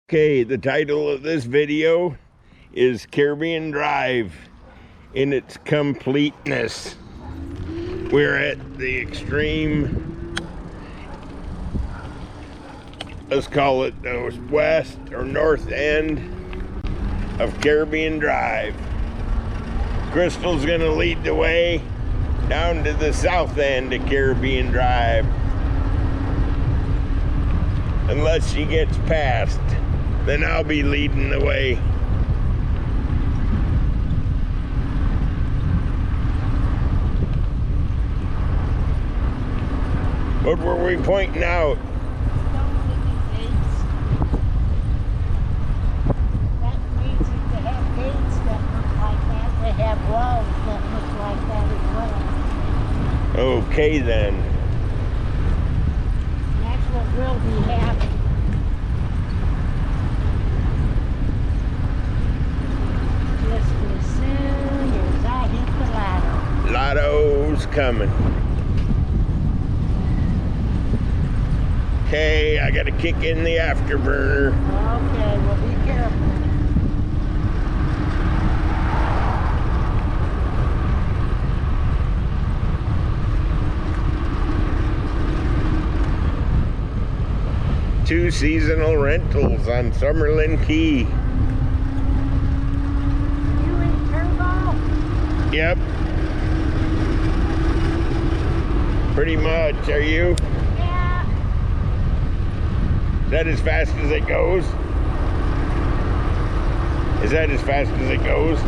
Okay, the title of this video is Caribbean Drive in its completeness. We're at the extreme, let's call it the west or north end of Caribbean Drive. Crystal's gonna lead the way down to the south end of Caribbean Drive. Unless she gets past, then I'll be leading the way. What were we pointing out? That means if they have gates that look like that, they have walls that look like that as well. Okay then. That's what will be happening. Just as soon as I hit the ladder. Lotto's coming. Okay, I gotta kick in the afterburner. Okay, well be careful. Two seasonal rentals on Summerland Key. You in turbo? Yep. Pretty much. Are you? Yeah. Is that as fast as it goes? Is that as fast as it goes?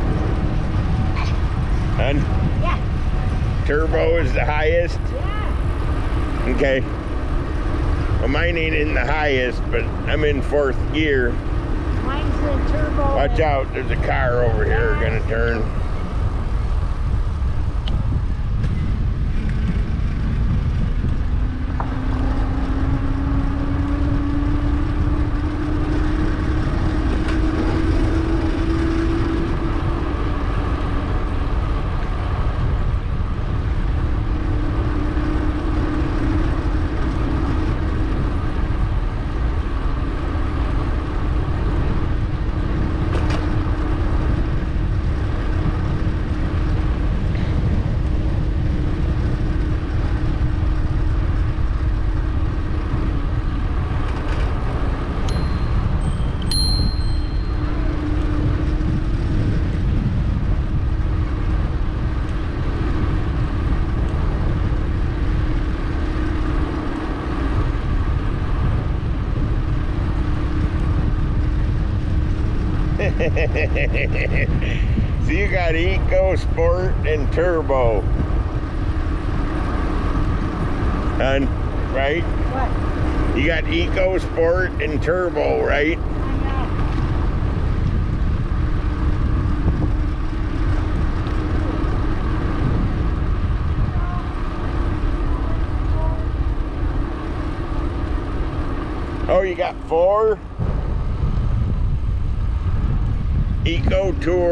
Hun? Yeah. Turbo is the highest? Yeah. Okay. Well, mine ain't in the highest, but I'm in fourth gear. Mine's the turbo. Watch out, there's a car over here gonna turn. So you got Eco, Sport, and Turbo. Hun, right? What? You got Eco, Sport, and Turbo, right? I know. Oh, you got 4? Eco Tour.